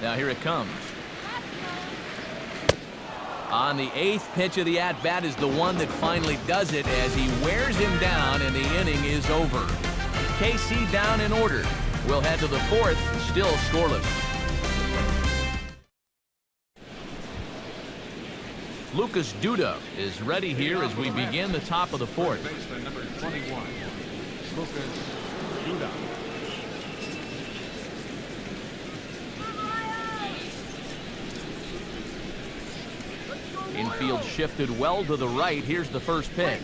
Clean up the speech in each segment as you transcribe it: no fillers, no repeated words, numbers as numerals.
Now here it comes. On the 8th pitch of the at-bat is the one that finally does it as he wears him down and the inning is over. KC down in order. We'll head to the 4th, still scoreless. Lucas Duda is ready here as we begin the top of the 4th. Number 21, Lucas Duda. Infield shifted well to the right. Here's the first pitch.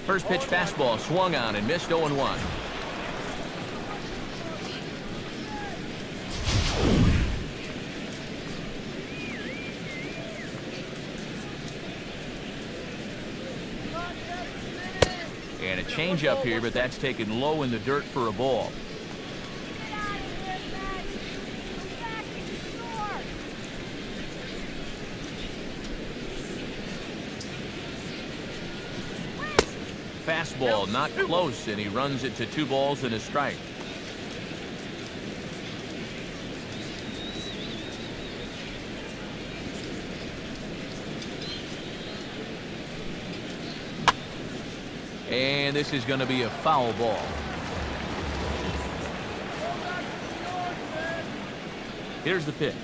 First pitch fastball swung on and missed 0-1. And a changeup here, but that's taken low in the dirt for a ball. Fastball not close, and he runs it to 2 balls and a strike. And this is going to be a foul ball. Here's the pitch.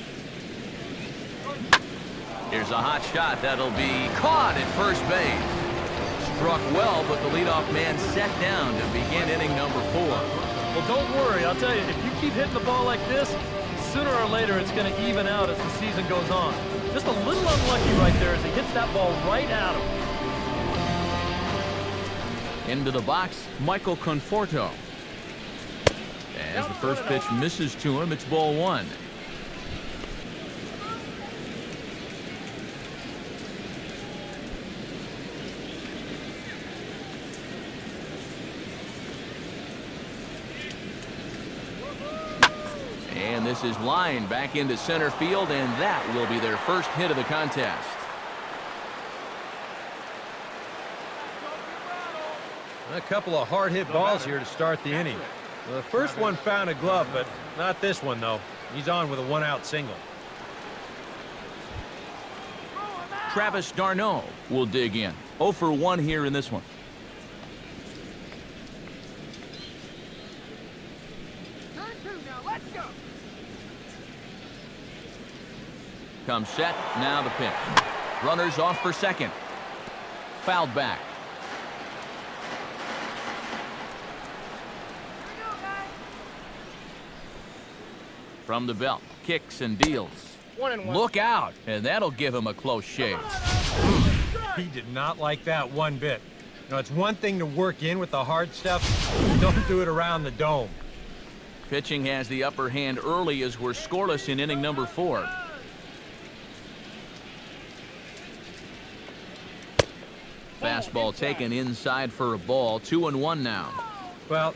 Here's a hot shot that'll be caught at first base. Struck well, but the leadoff man set down to begin inning number 4. Well, don't worry. I'll tell you, if you keep hitting the ball like this, sooner or later it's going to even out as the season goes on. Just a little unlucky right there as he hits that ball right at him. Into the box, Michael Conforto. As the first pitch misses to him, it's ball 1. And this is lined back into center field, and that will be their first hit of the contest. A couple of hard-hit balls here to start the inning. Well, the first one found a glove, but not this one, though. He's on with a 1-out single. Travis d'Arnaud will dig in. 0 for 1 here in this one. Comes set, now the pitch. Runners off for second. Fouled back. From the belt, kicks and deals. Look out, and that'll give him a close shave. He did not like that one bit. You know, it's one thing to work in with the hard stuff. Don't do it around the dome. Pitching has the upper hand early as we're scoreless in inning number 4. Fastball taken inside for a ball. 2-1 now. Well,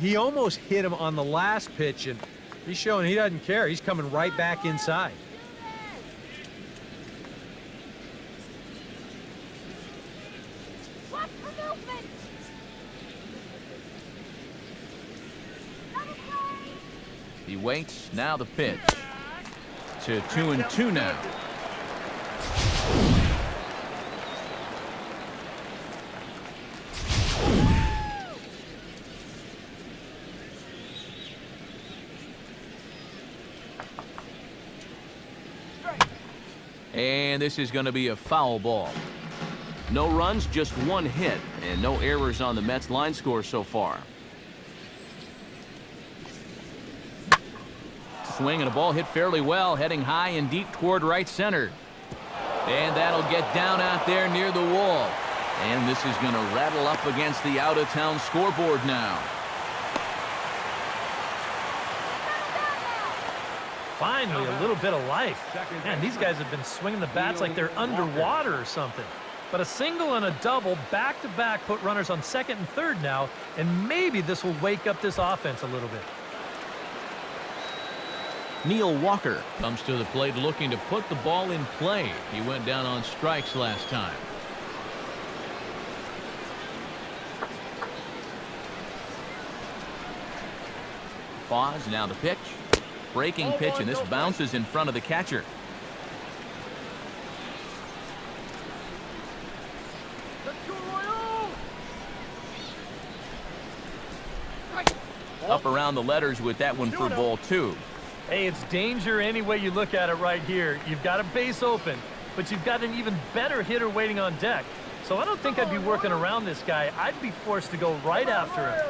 he almost hit him on the last pitch, and he's showing he doesn't care. He's coming right back inside. He waits. Now the pitch. To 2-2 now. And this is going to be a foul ball. No runs, just 1 hit, and no errors on the Mets line score so far. Swing and a ball hit fairly well, heading high and deep toward right center. And that'll get down out there near the wall. And this is going to rattle up against the out-of-town scoreboard now. Finally, a little bit of life. Man, these guys have been swinging the bats like they're underwater or something. But a single and a double back-to-back put runners on second and third now, and maybe this will wake up this offense a little bit. Neil Walker comes to the plate looking to put the ball in play. He went down on strikes last time. Pause, now the pitch. Breaking pitch, and this bounces in front of the catcher. Up around the letters with that one for ball 2. Hey, it's danger any way you look at it right here. You've got a base open, but you've got an even better hitter waiting on deck. So I don't think I'd be working around this guy. I'd be forced to go right after him.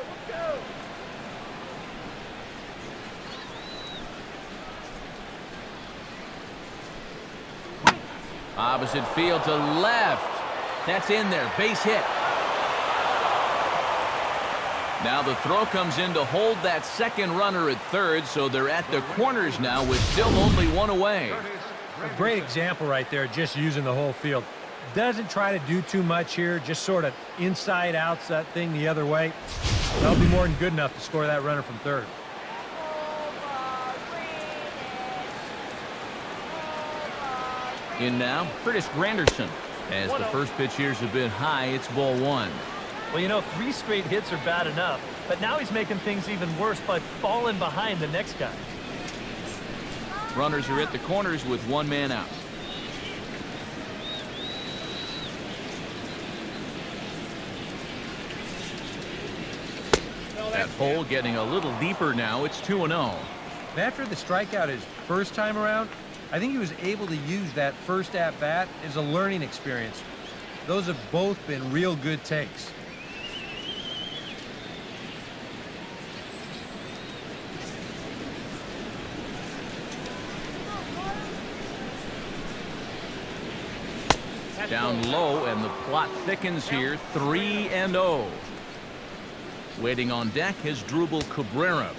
Opposite field to left. That's in there. Base hit. Now the throw comes in to hold that second runner at third, so they're at the corners now with still only one away. A great example right there, just using the whole field. Doesn't try to do too much here, just sort of inside outs that thing the other way. That'll be more than good enough to score that runner from third. In now, Curtis Granderson. As the first pitch here's a bit high, it's ball 1. Well, you know, 3 straight hits are bad enough, but now he's making things even worse by falling behind the next guy. Runners are at the corners with one man out. That hole getting a little deeper now. It's 2-0. After the strikeout his first time around, I think he was able to use that first at-bat as a learning experience. Those have both been real good takes. Down low, and the plot thickens here. 3-0. Waiting on deck is Drupal Cabrera.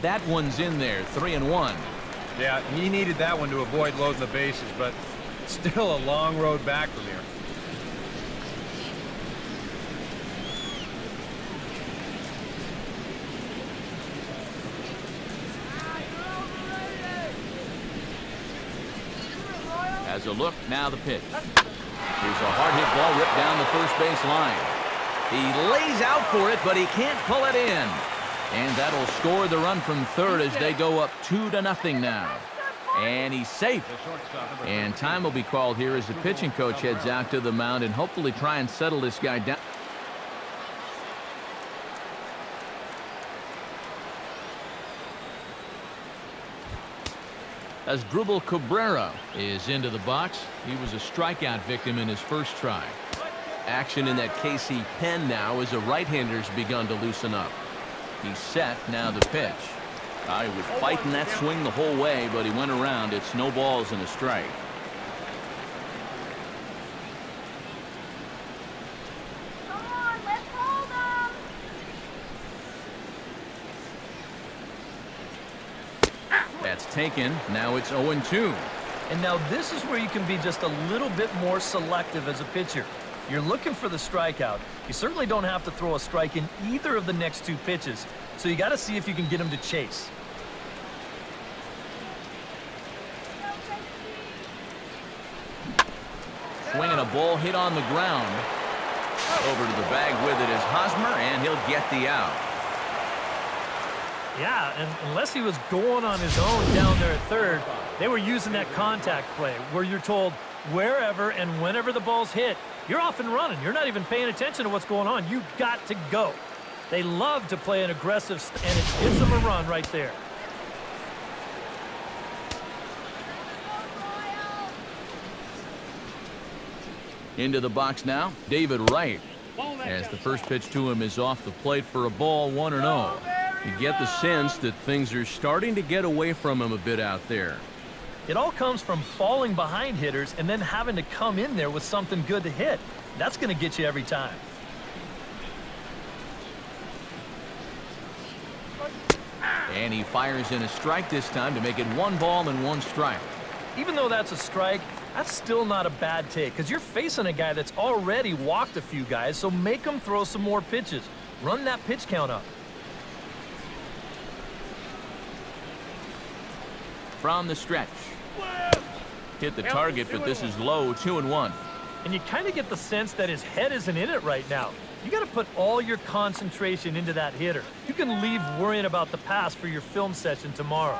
That one's in there. 3-1. Yeah, he needed that one to avoid loading the bases, but still a long road back from here. As a look, now the pitch. Here's a hard hit ball ripped down the first base line. He lays out for it, but he can't pull it in. And that'll score the run from third as they go up 2-0 now. And he's safe. And time will be called here as the pitching coach heads out to the mound and hopefully try and settle this guy down. As Drupal Cabrera is into the box. He was a strikeout victim in his first try. Action in that KC pen now as a right-hander's begun to loosen up. He's set, now the pitch. He was fighting that swing the whole way, but he went around. It's no balls and a strike. Come on, let's hold them. That's taken. Now it's 0-2. And now this is where you can be just a little bit more selective as a pitcher. You're looking for the strikeout. You certainly don't have to throw a strike in either of the next 2 pitches. So you got to see if you can get him to chase. Swinging a ball hit on the ground. Over to the bag with it is Hosmer, and he'll get the out. Yeah, and unless he was going on his own down there at third, they were using that contact play where you're told wherever and whenever the ball's hit, you're off and running. You're not even paying attention to what's going on. You've got to go. They love to play an aggressive, and it gets them a run right there. Into the box now, David Wright. As the first pitch to him is off the plate for a ball, 1-0. You get the sense that things are starting to get away from him a bit out there. It all comes from falling behind hitters and then having to come in there with something good to hit. That's going to get you every time. And he fires in a strike this time to make it 1 ball and 1 strike. Even though that's a strike, that's still not a bad take because you're facing a guy that's already walked a few guys, so make him throw some more pitches. Run that pitch count up. From the stretch. Hit the target, but this is low, 2-1. and you kind of get the sense that his head isn't in it right now. You got to put all your concentration into that hitter. You can leave worrying about the pass for your film session tomorrow.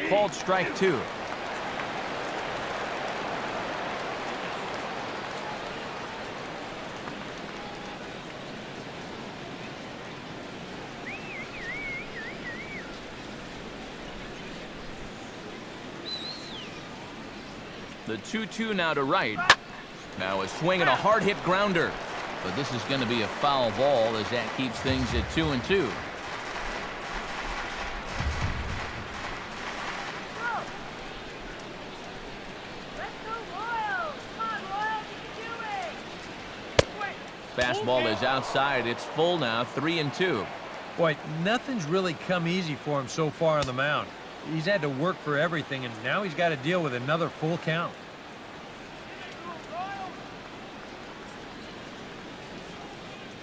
Called strike 2. The 2-2 now to right. Now a swing and a hard hit grounder. But this is going to be a foul ball as that keeps things at 2-2. Fastball is outside. It's full now, 3-2. Boy, nothing's really come easy for him so far on the mound. He's had to work for everything, and now he's got to deal with another full count.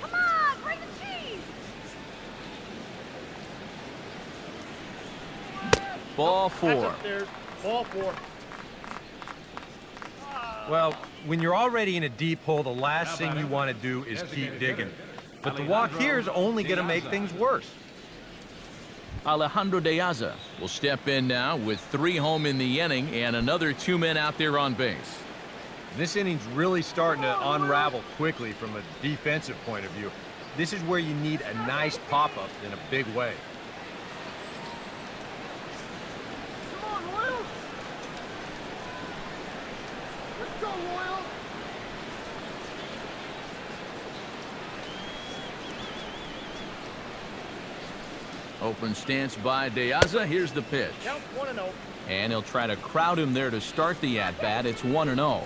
Come on, bring the cheese. Ball 4. Ball 4. Well, when you're already in a deep hole, the last thing you want to do is keep digging. But the walk here is only going to make things worse. Alejandro De Aza will step in now with 3 home in the inning and another 2 men out there on base. This inning's really starting to unravel quickly from a defensive point of view. This is where you need a nice pop-up in a big way. Come on, Royal. Let's go, Royal. Open stance by De Aza. Here's the pitch. Count 1-0. And he'll try to crowd him there to start the at-bat. It's 1-0.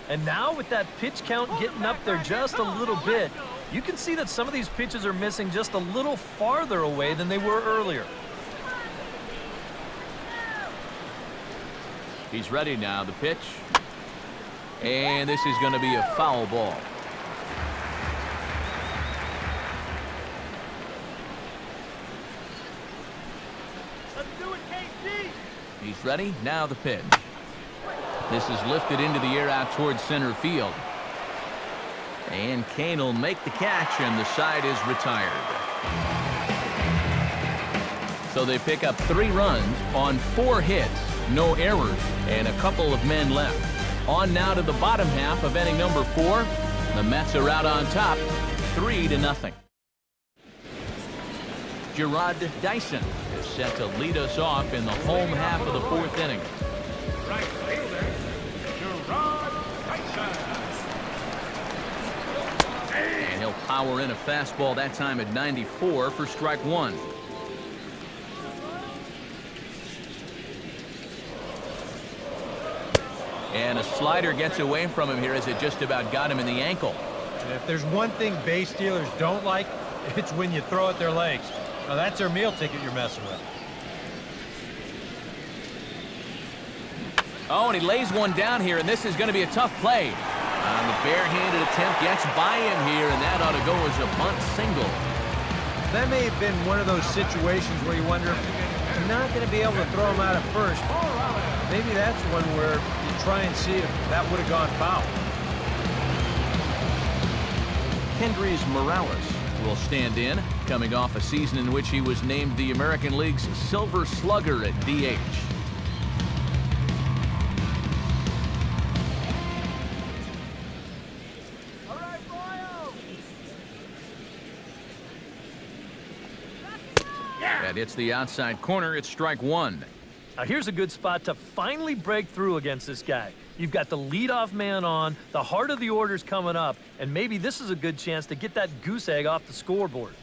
And now with that pitch count getting up there just a little bit, you can see that some of these pitches are missing just a little farther away than they were earlier. He's ready now. The pitch. And this is going to be a foul ball. Let's do it, KC. He's ready. Now the pitch. This is lifted into the air out towards center field. And Kane will make the catch, and the side is retired. So they pick up 3 runs on 4 hits, no errors, and a couple of men left. On now to the bottom half of inning number 4. The Mets are out on top, 3-0. Gerard Dyson is set to lead us off in the home half of the 4th inning. Right fielder, Gerard Tyson. And he'll power in a fastball that time at 94 for strike 1. And a slider gets away from him here as it just about got him in the ankle. And if there's one thing base stealers don't like, it's when you throw at their legs. Now that's their meal ticket you're messing with. Oh, and he lays one down here, and this is going to be a tough play. The barehanded attempt gets by him here, and that ought to go as a bunt single. That may have been one of those situations where you wonder, you're not going to be able to throw him out at first. Maybe that's one where you try and see if that would have gone foul. Kendrys Morales will stand in, coming off a season in which he was named the American League's Silver Slugger at DH. That hits the outside corner. It's strike 1. Now here's a good spot to finally break through against this guy. You've got the leadoff man on, the heart of the order's coming up, and maybe this is a good chance to get that goose egg off the scoreboard.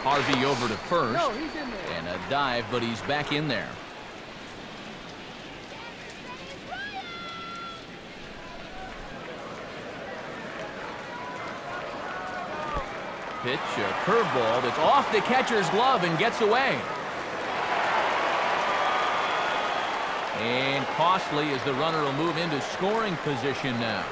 Harvey over to first. And a dive, but he's back in there. Pitch, a curveball that's off the catcher's glove and gets away. And costly as the runner will move into scoring position now.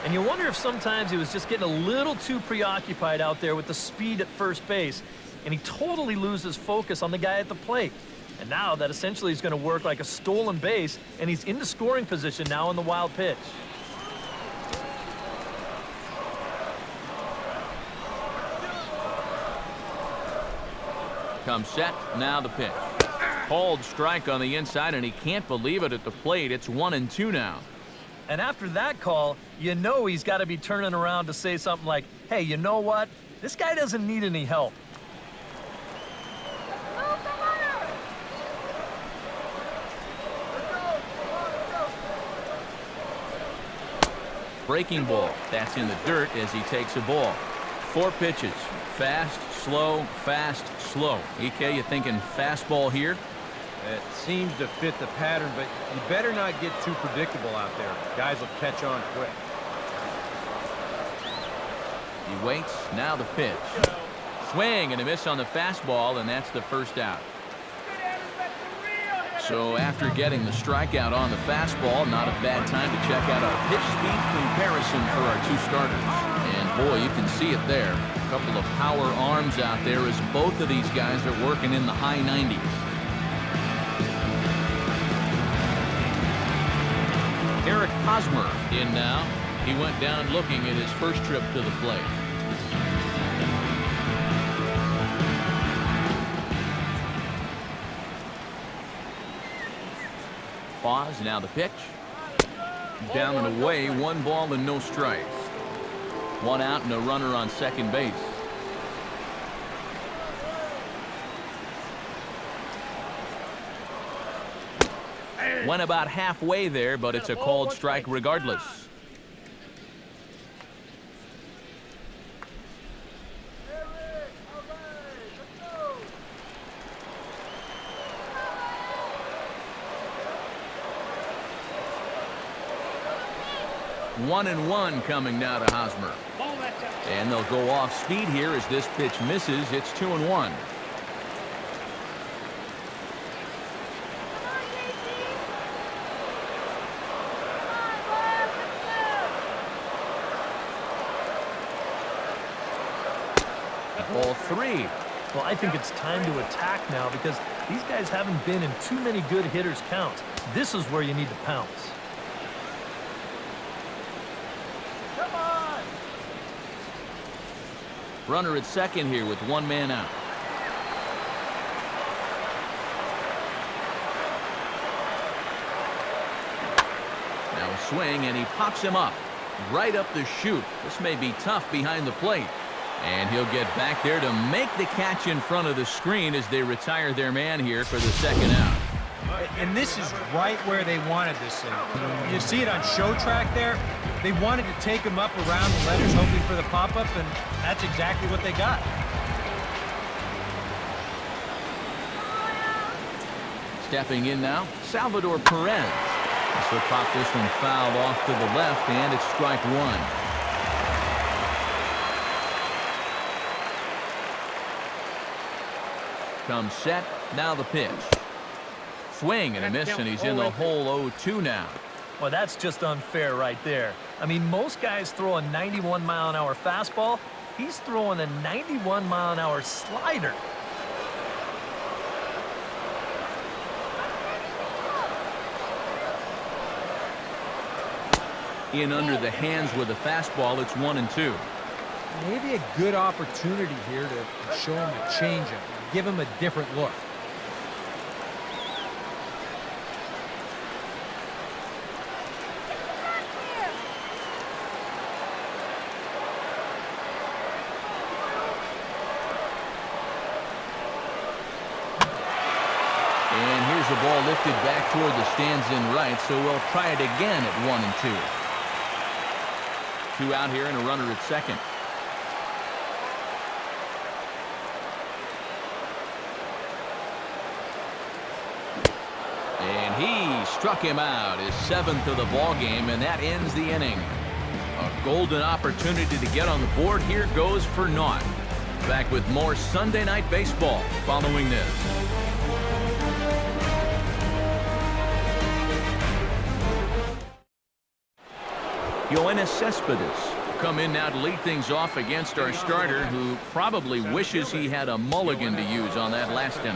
And you wonder if sometimes he was just getting a little too preoccupied out there with the speed at first base, and he totally loses focus on the guy at the plate. And now that essentially is going to work like a stolen base, and he's into scoring position now on the wild pitch. Comes set, now the pitch. Called strike on the inside, and he can't believe it at the plate. It's 1-2 now. And after that call, you know he's got to be turning around to say something like, hey, you know what? This guy doesn't need any help. Move the runner! Breaking ball. That's in the dirt as he takes a ball. 4 pitches. Fast, slow, fast, slow. EK, you thinking fastball here? It seems to fit the pattern, but you better not get too predictable out there. Guys will catch on quick. He waits, now the pitch. Swing and a miss on the fastball, and that's the first out. So after getting the strikeout on the fastball, not a bad time to check out our pitch speed comparison for our 2 starters. And boy, you can see it there. A couple of power arms out there as both of these guys are working in the high 90s. Eric Hosmer in now. He went down looking at his first trip to the plate. Pause, now the pitch. Down and away, 1 ball and no strikes. 1 out and a runner on second base. Went about halfway there, but it's a called strike regardless. One and one coming now to Hosmer. And they'll go off speed here as this pitch misses. It's 2-1. Ball 3. Well, I think it's time to attack now because these guys haven't been in too many good hitters' counts. This is where you need to pounce. Come on! Runner at second here with 1 man out. Now a swing, and he pops him up. Right up the chute. This may be tough behind the plate. And he'll get back there to make the catch in front of the screen as they retire their man here for the second out. And this is right where they wanted this thing. You see it on show track there. They wanted to take him up around the letters, hoping for the pop-up, and that's exactly what they got. Stepping in now, Salvador Perez. So pop this one fouled off to the left, and it's strike 1. Comes set, now the pitch. Swing and a miss, and he's in the hole 0-2 now. Well, that's just unfair right there. I mean, most guys throw a 91-mile-an-hour fastball. He's throwing a 91-mile-an-hour slider. In under the hands with a fastball, it's 1-2. Maybe a good opportunity here to show him a changeup, give him a different look. And here's the ball lifted back toward the stands in right, so we'll try it again at 1-2. 2 out here and a runner at second. And he struck him out, his 7th of the ball game, and that ends the inning. A golden opportunity to get on the board here goes for naught. Back with more Sunday Night Baseball following this. Yoenis Cespedes come in now to lead things off against our starter, who probably wishes he had a mulligan to use on that last inning.